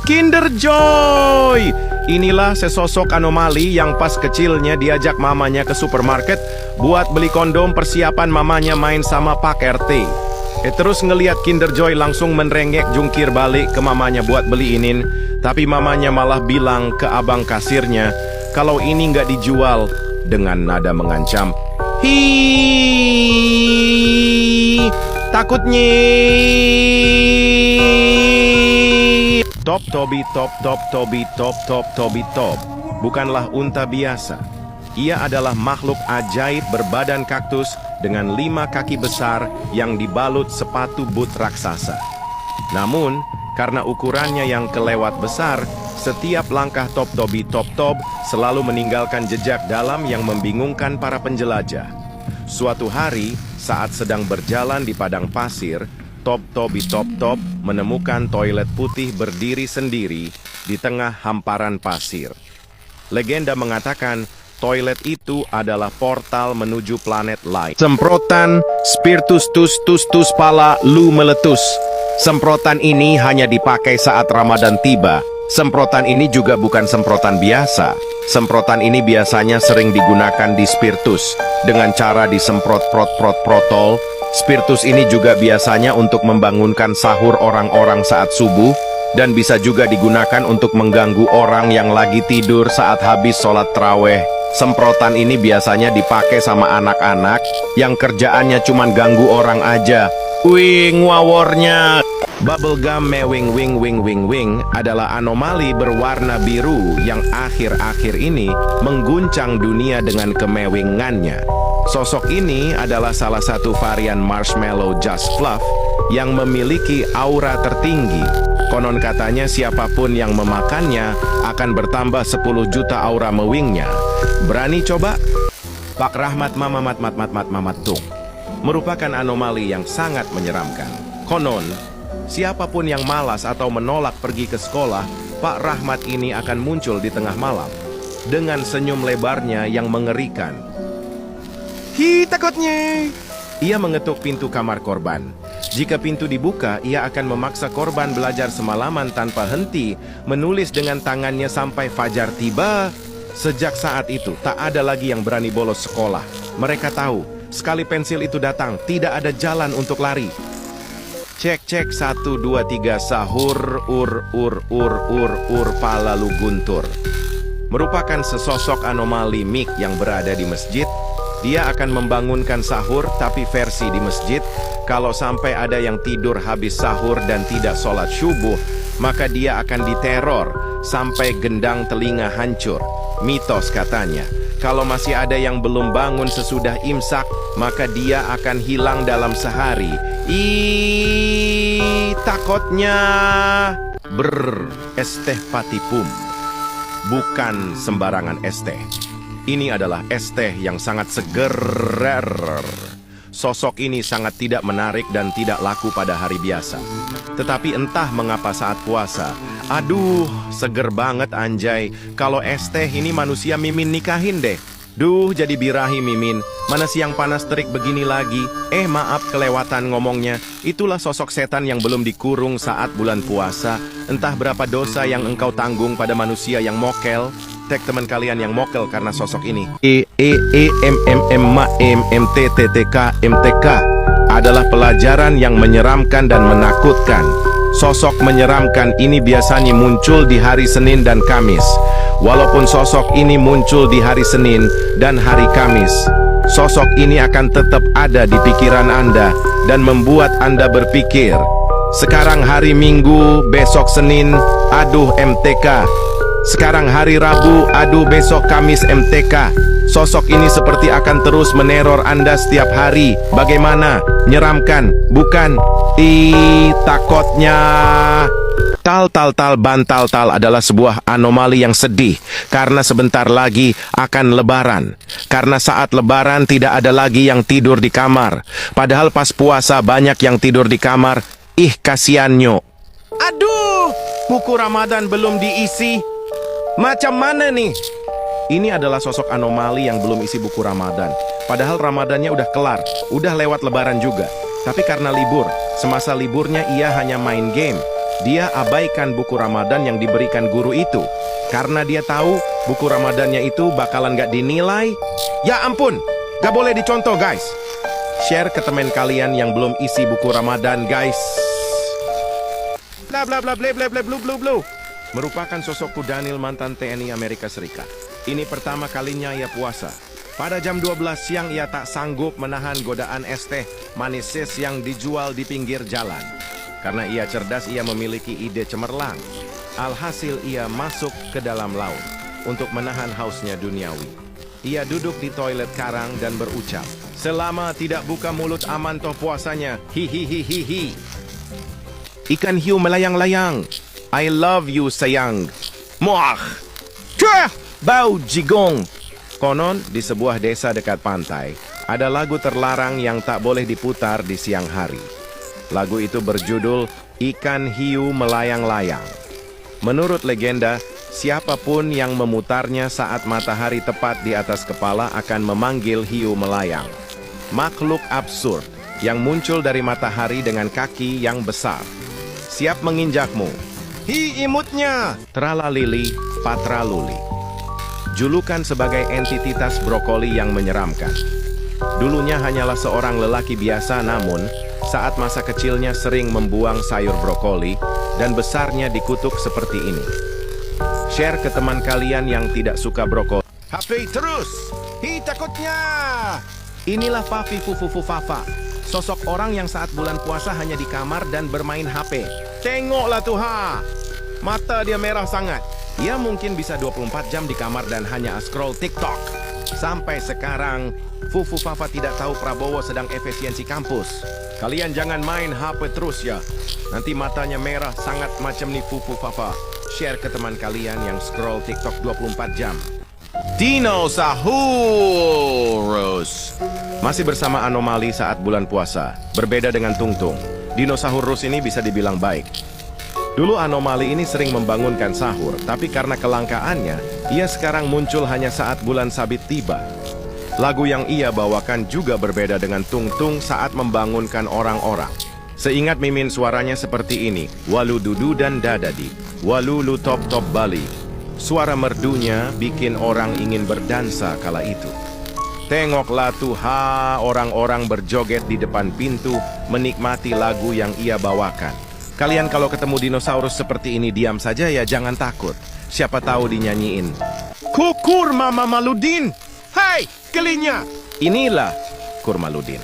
A: Kinder Joy. Inilah sesosok anomali yang pas kecilnya diajak mamanya ke supermarket buat beli kondom persiapan mamanya main sama Pak RT. Terus ngeliat Kinder Joy langsung menrengek jungkir balik ke mamanya buat beliinin. Tapi mamanya malah bilang ke abang kasirnya kalau ini nggak dijual dengan nada mengancam. Takutnya. Top. Bukanlah unta biasa. Ia adalah makhluk ajaib berbadan kaktus dengan 5 kaki besar yang dibalut sepatu boot raksasa. Namun, karena ukurannya yang kelewat besar, setiap langkah Top selalu meninggalkan jejak dalam yang membingungkan para penjelajah. Suatu hari, saat sedang berjalan di padang pasir, Top menemukan toilet putih berdiri sendiri di tengah hamparan pasir. Legenda mengatakan toilet itu adalah portal menuju planet lain. Semprotan spiritus pala lu meletus. Semprotan ini hanya dipakai saat Ramadan tiba. Semprotan ini juga bukan semprotan biasa. Semprotan ini biasanya sering digunakan di spiritus dengan cara disemprot protol. Spiritus ini juga biasanya untuk membangunkan sahur orang-orang saat subuh dan bisa juga digunakan untuk mengganggu orang yang lagi tidur saat habis sholat taraweh. Semprotan ini biasanya dipakai sama anak-anak yang kerjaannya cuman ganggu orang aja. Wih, ngawornya. Bubblegum mewing wing adalah anomali berwarna biru yang akhir-akhir ini mengguncang dunia dengan kemewingannya. Sosok ini adalah salah satu varian marshmallow just fluff yang memiliki aura tertinggi. Konon katanya siapapun yang memakannya akan bertambah 10 juta aura mewingnya. Berani coba? Pak Rahmat Mamat Tung merupakan anomali yang sangat menyeramkan. Konon, siapapun yang malas atau menolak pergi ke sekolah, Pak Rahmat ini akan muncul di tengah malam dengan senyum lebarnya yang mengerikan. Hi, takutnya! Ia mengetuk pintu kamar korban. Jika pintu dibuka, ia akan memaksa korban belajar semalaman tanpa henti, menulis dengan tangannya sampai fajar tiba. Sejak saat itu, tak ada lagi yang berani bolos sekolah. Mereka tahu, sekali pensil itu datang, tidak ada jalan untuk lari. Cek 1 2 3 sahur ur palalu guntur. Merupakan sesosok anomali Mick yang berada di masjid. Dia akan membangunkan sahur tapi versi di masjid. Kalau sampai ada yang tidur habis sahur dan tidak sholat subuh, maka dia akan diteror sampai gendang telinga hancur. Mitos katanya, kalau masih ada yang belum bangun sesudah imsak, maka dia akan hilang dalam sehari. Takutnya. Es teh patipum. Bukan sembarangan es teh. Ini adalah es teh yang sangat seger. Sosok ini sangat tidak menarik dan tidak laku pada hari biasa. Tetapi entah mengapa saat puasa, aduh, seger banget anjay. Kalau es teh ini manusia Mimin nikahin deh. Duh, jadi birahi Mimin. Mana siang panas terik begini lagi. Maaf kelewatan ngomongnya. Itulah sosok setan yang belum dikurung saat bulan puasa. Entah berapa dosa yang engkau tanggung pada manusia yang mokel. Tag teman kalian yang mokel karena sosok ini. MTK adalah pelajaran yang menyeramkan dan menakutkan. Sosok menyeramkan ini biasanya muncul di hari Senin dan Kamis. Walaupun sosok ini muncul di hari Senin dan hari Kamis, sosok ini akan tetap ada di pikiran Anda dan membuat Anda berpikir, sekarang hari Minggu, besok Senin, aduh MTK. Sekarang hari Rabu, aduh besok Kamis MTK. Sosok ini seperti akan terus meneror Anda setiap hari. Bagaimana? Nyeramkan? Bukan? Takutnya. Bantal adalah sebuah anomali yang sedih karena sebentar lagi akan lebaran. Karena saat lebaran tidak ada lagi yang tidur di kamar. Padahal pas puasa banyak yang tidur di kamar. Kasiannya. Aduh, buku Ramadan belum diisi. Macam mana nih? Ini adalah sosok anomali yang belum isi buku Ramadan. Padahal Ramadannya udah kelar, udah lewat lebaran juga. Tapi karena libur, semasa liburnya ia hanya main game. Dia abaikan buku Ramadan yang diberikan guru itu. Karena dia tahu buku Ramadannya itu bakalan gak dinilai. Ya ampun, gak boleh dicontoh guys. Share ke teman kalian yang belum isi buku Ramadan guys. Bla bla bla bla bla bla bla bla. Merupakan sosok Daniel mantan TNI Amerika Serikat. Ini pertama kalinya ia puasa. Pada jam 12 siang ia tak sanggup menahan godaan es teh manisis yang dijual di pinggir jalan. Karena ia cerdas, ia memiliki ide cemerlang. Alhasil ia masuk ke dalam laut untuk menahan hausnya duniawi. Ia duduk di toilet karang dan berucap, selama tidak buka mulut aman toh puasanya. Hihihihihi. Ikan hiu melayang-layang. I love you sayang. Muah. Cuh, bau jigong. Konon di sebuah desa dekat pantai ada lagu terlarang yang tak boleh diputar di siang hari. Lagu itu berjudul Ikan Hiu Melayang-Layang. Menurut legenda, siapapun yang memutarnya saat matahari tepat di atas kepala akan memanggil hiu melayang. Makhluk absurd yang muncul dari matahari dengan kaki yang besar. Siap menginjakmu. Hi imutnya. Tralalili, patraluli. Julukan sebagai entitas brokoli yang menyeramkan. Dulunya hanyalah seorang lelaki biasa, namun saat masa kecilnya sering membuang sayur brokoli dan besarnya dikutuk seperti ini. Share ke teman kalian yang tidak suka brokoli. HP terus. Hi takutnya. Inilah Fafi Fufu Fafa. Sosok orang yang saat bulan puasa hanya di kamar dan bermain HP. Tengoklah tuh ha. Mata dia merah sangat. Ia mungkin bisa 24 jam di kamar dan hanya scroll TikTok. Sampai sekarang, Fufu Fafa tidak tahu Prabowo sedang efisiensi kampus. Kalian jangan main HP terus ya. Nanti matanya merah sangat macam nih Fufu Fafa. Share ke teman kalian yang scroll TikTok 24 jam. Dinosaurus. Masih bersama Anomali saat bulan puasa. Berbeda dengan Tungtung. Dinosaurus ini bisa dibilang baik. Dulu Anomali ini sering membangunkan sahur, tapi karena kelangkaannya, ia sekarang muncul hanya saat bulan sabit tiba. Lagu yang ia bawakan juga berbeda dengan Tungtung saat membangunkan orang-orang. Seingat Mimin suaranya seperti ini, walu dudu dan dadadi, walu lu top top Bali. Suara merdunya bikin orang ingin berdansa kala itu. Tengoklah tuh ha, orang-orang berjoget di depan pintu menikmati lagu yang ia bawakan. Kalian kalau ketemu dinosaurus seperti ini diam saja ya, jangan takut. Siapa tahu dinyanyiin. Kukur Mama Maludin. Hai, kelinya. Inilah Kurmaludin.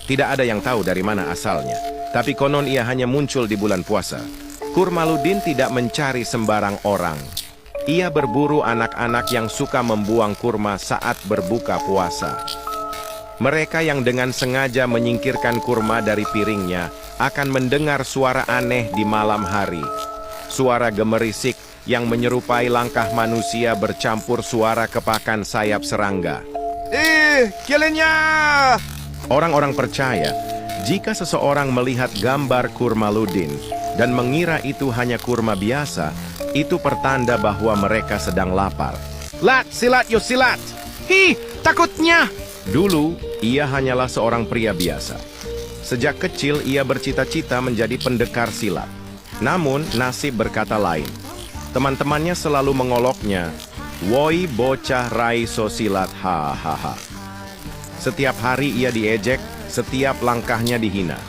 A: Tidak ada yang tahu dari mana asalnya. Tapi konon ia hanya muncul di bulan puasa. Kurmaludin tidak mencari sembarang orang. Ia berburu anak-anak yang suka membuang kurma saat berbuka puasa. Mereka yang dengan sengaja menyingkirkan kurma dari piringnya akan mendengar suara aneh di malam hari. Suara gemerisik yang menyerupai langkah manusia bercampur suara kepakan sayap serangga. Kaliannya! Orang-orang percaya, jika seseorang melihat gambar Kurmaludin dan mengira itu hanya kurma biasa, itu pertanda bahwa mereka sedang lapar. Lat, silat, yo silat! Hi, takutnya! Dulu, ia hanyalah seorang pria biasa. Sejak kecil ia bercita-cita menjadi pendekar silat. Namun nasib berkata lain. Teman-temannya selalu mengoloknya, "Woi bocah raiso silat, hahaha." Setiap hari ia diejek, setiap langkahnya dihina.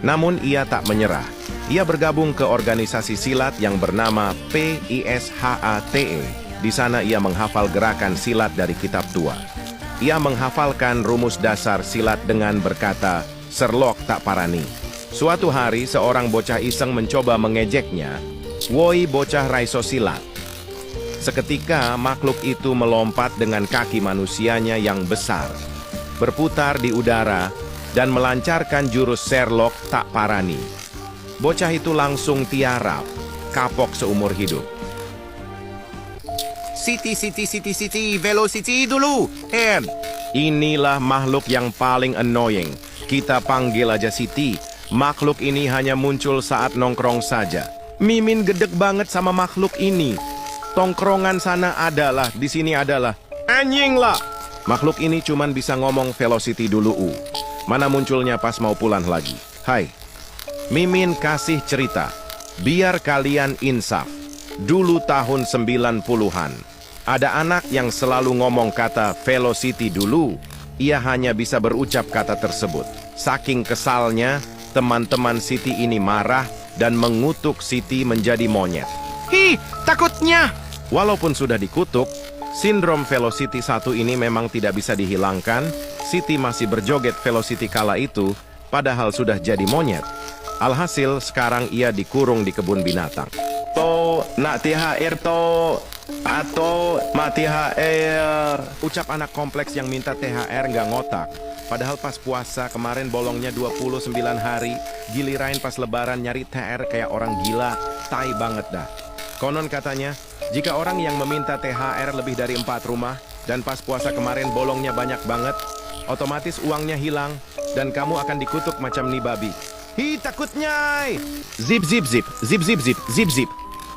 A: Namun ia tak menyerah. Ia bergabung ke organisasi silat yang bernama PISHATE. Di sana ia menghafal gerakan silat dari kitab tua. Ia menghafalkan rumus dasar silat dengan berkata, "Serlok tak parani." Suatu hari, seorang bocah iseng mencoba mengejeknya, "Woi bocah raiso silat." Seketika, makhluk itu melompat dengan kaki manusianya yang besar, berputar di udara, dan melancarkan jurus Serlok tak parani. Bocah itu langsung tiarap, kapok seumur hidup. Siti, velocity dulu, Hen. Inilah makhluk yang paling annoying. Kita panggil aja Siti. Makhluk ini hanya muncul saat nongkrong saja. Mimin gedek banget sama makhluk ini. Tongkrongan sana adalah, di sini adalah. Anjing lah! Makhluk ini cuman bisa ngomong velocity dulu. Mana munculnya pas mau pulang lagi. Hai, Mimin kasih cerita. Biar kalian insaf. Dulu tahun 90-an. Ada anak yang selalu ngomong kata velocity dulu. Ia hanya bisa berucap kata tersebut. Saking kesalnya, teman-teman Siti ini marah dan mengutuk Siti menjadi monyet. Hi, takutnya! Walaupun sudah dikutuk, sindrom velocity 1 ini memang tidak bisa dihilangkan. Siti masih berjoget velocity kala itu, padahal sudah jadi monyet. Alhasil, sekarang ia dikurung di kebun binatang. To, nak THR to, atau mati THR. Ucap anak kompleks yang minta THR nggak ngotak. Padahal pas puasa kemarin bolongnya 29 hari, giliran pas lebaran nyari THR kayak orang gila, tai banget dah. Konon katanya, jika orang yang meminta THR lebih dari 4 rumah, dan pas puasa kemarin bolongnya banyak banget, otomatis uangnya hilang, dan kamu akan dikutuk macam nih babi. Hi, takutnya! Zip, zip, zip, zip, zip, zip, zip, zip.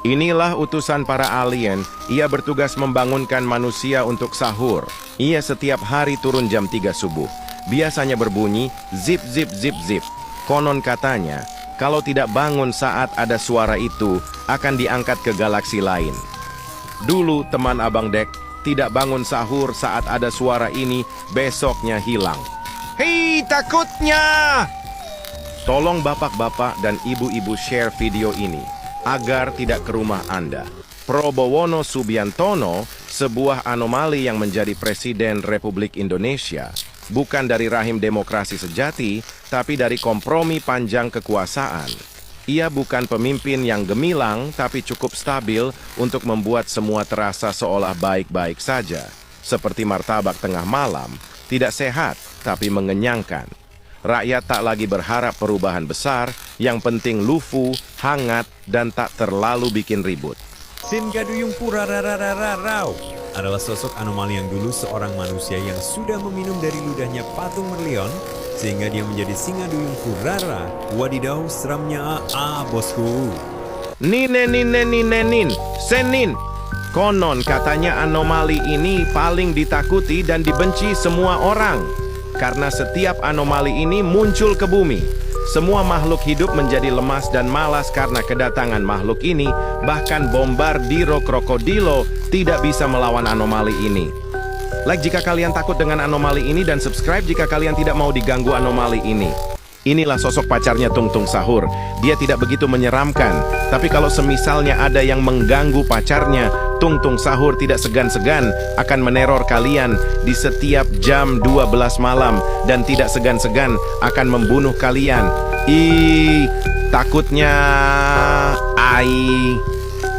A: Inilah utusan para alien. Ia bertugas membangunkan manusia untuk sahur. Ia setiap hari turun jam 3 subuh. Biasanya berbunyi zip, zip, zip, zip. Konon katanya, Kalau tidak bangun saat ada suara itu, akan diangkat ke galaksi lain. Dulu teman Abang Dek, tidak bangun sahur saat ada suara ini, besoknya hilang. Hei, takutnya! Tolong bapak-bapak dan ibu-ibu share video ini, agar tidak ke rumah Anda. Probowono Subiantono, sebuah anomali yang menjadi Presiden Republik Indonesia, bukan dari rahim demokrasi sejati, tapi dari kompromi panjang kekuasaan. Ia bukan pemimpin yang gemilang, tapi cukup stabil untuk membuat semua terasa seolah baik-baik saja. Seperti martabak tengah malam, tidak sehat, tapi mengenyangkan. Rakyat tak lagi berharap perubahan besar, yang penting lufu, hangat, dan tak terlalu bikin ribut.
E: Singaduyung Purararararau adalah sosok anomali yang dulu seorang manusia yang sudah meminum dari ludahnya patung Merlion sehingga dia menjadi Singaduyung Purara. Wadidaw, seramnya bosku.
A: Ninen, senin. Konon katanya anomali ini paling ditakuti dan dibenci semua orang. Karena setiap anomali ini muncul ke bumi. Semua makhluk hidup menjadi lemas dan malas karena kedatangan makhluk ini. Bahkan Bombardiro Krokodilo tidak bisa melawan anomali ini. Like jika kalian takut dengan anomali ini dan subscribe jika kalian tidak mau diganggu anomali ini. Inilah sosok pacarnya Tung Tung Sahur. Dia tidak begitu menyeramkan. Tapi kalau semisalnya ada yang mengganggu pacarnya, Tung Tung Sahur tidak segan-segan akan meneror kalian di setiap jam 12 malam dan tidak segan-segan akan membunuh kalian. Takutnya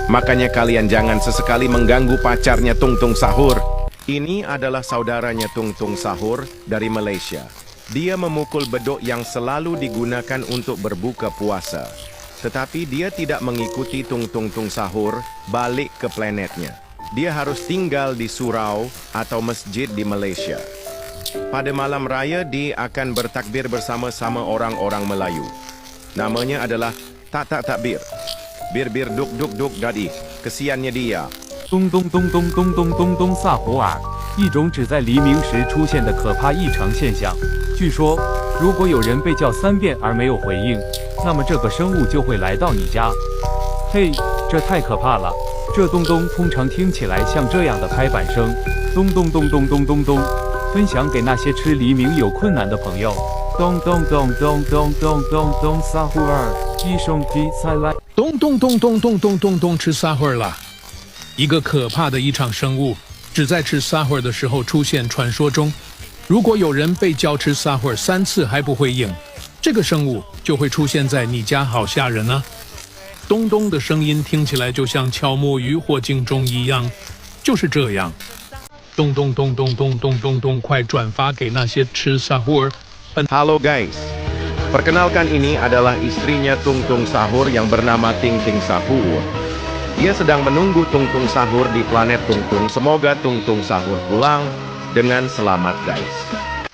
A: Makanya kalian jangan sesekali mengganggu pacarnya Tung Tung Sahur. Ini adalah saudaranya Tung Tung Sahur dari Malaysia. Dia memukul bedok yang selalu digunakan untuk berbuka puasa. Tetapi dia tidak mengikuti Tung Tung Tung Sahur balik ke planetnya. Dia harus tinggal di surau atau masjid di Malaysia. Pada malam raya dia akan bertakbir bersama-sama orang-orang Melayu. Namanya adalah takbir. Bir duk duk duk dadi. Kesiannya dia.
F: 咚咚咚咚咚咚咚咚萨胡尔，一种只在黎明时出现的可怕异常现象。据说，如果有人被叫3遍而没有回应，那么这个生物就会来到你家。嘿，这太可怕了！这咚咚通常听起来像这样的拍板声，咚咚咚咚咚咚咚。分享给那些吃黎明有困难的朋友。咚咚咚咚咚咚咚咚萨胡尔，一声比赛来。
C: 咚咚咚咚咚咚咚咚，吃撒会儿了。一个可怕的异常生物，只在吃撒会儿的时候出现。传说中，如果有人被叫吃撒会儿3次还不回应，这个生物就会出现在你家，好吓人啊！咚咚的声音听起来就像敲木鱼或警钟一样，就是这样。咚咚咚咚咚咚咚咚，快转发给那些吃撒会儿。
A: Halo guys, perkenalkan ini adalah istrinya Tung Tung Sahur yang bernama Ting Ting Sahur. Dia sedang menunggu Tung Tung Sahur di planet Tung Tung. Semoga Tung Tung Sahur pulang dengan selamat guys.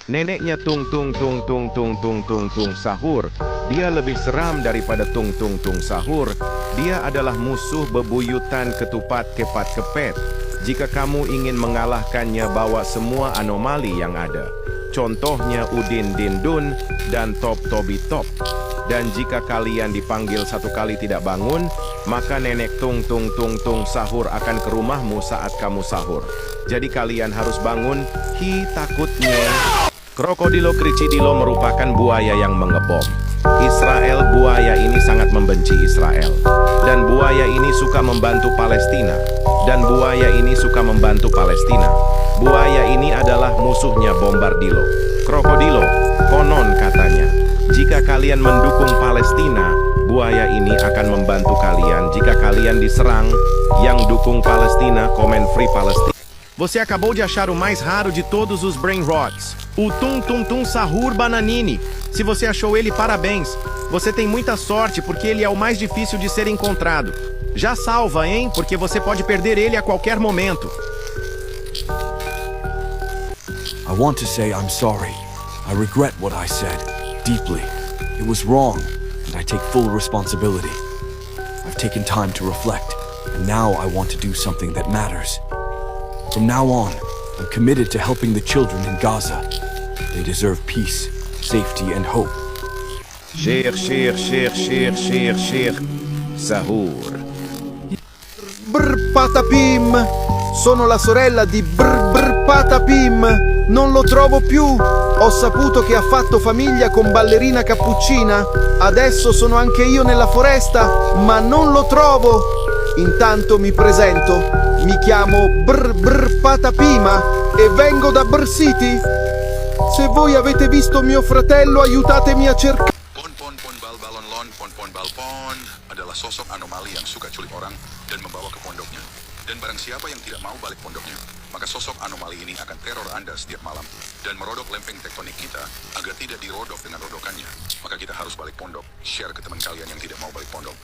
A: Neneknya Tung Tung Tung Tung Tung Tung Tung Tung Sahur. Dia lebih seram daripada Tung Tung Tung Sahur. Dia adalah musuh bebuyutan ketupat kepat kepet. Jika kamu ingin mengalahkannya, bawa semua anomali yang ada. Contohnya Udin Dindun dan Top Tobi Top. Dan jika kalian dipanggil satu kali tidak bangun, maka nenek Tung Tung Tung Tung Sahur akan ke rumahmu saat kamu sahur. Jadi kalian harus bangun. Takutnya. Krokodilo Kricidilo merupakan buaya yang mengebom. Israel, buaya ini sangat membenci Israel. Dan buaya ini suka membantu Palestina. Dan buaya ini suka membantu Palestina. Buaya ini adalah musuhnya Bombardilo. Krokodilo, konon katanya, jika kalian mendukung Palestina, buaya ini akan membantu kalian. Jika kalian diserang, yang dukung Palestina, komen Free Palestina. Você acabou de achar o mais raro de todos os Brain Rots, o Tung Tung Tung Sahur Bananini. Se você achou ele, parabéns. Você tem muita sorte porque ele é o mais difícil de ser encontrado. Já salva, hein? Porque você pode perder ele a qualquer momento.
G: I want to say I'm sorry. I regret what I said, deeply. It was wrong, and I take full responsibility. I've taken time to reflect, and now I want to do something that matters. From now on, I'm committed to helping the children in Gaza. They deserve peace, safety, and hope.
A: Syekh, syekh, syekh, syekh, syekh, syekh. Sahur.
H: Brr Patapim! Sono la sorella di Brr Brr Patapim! Non lo trovo più! Ho saputo che ha fatto famiglia con Ballerina Cappuccina. Adesso sono anche io nella foresta, ma non lo trovo! Intanto mi presento. Mi chiamo Brr Brr Patapima e vengo da Brr City. Se voi avete visto mio fratello, aiutatemi a cercare.
D: Pon balbalon lon pon balpon adalah sosok anomali yang suka culik orang dan membawa ke pondoknya. Dan barang siapa yang tidak mau balik pondoknya, maka sosok anomali ini akan teror Anda setiap malam dan merodok lempeng tektonik kita agar tidak dirodok dengan rodokannya. Maka kita harus balik pondok. Share ke teman kalian yang tidak mau balik pondok.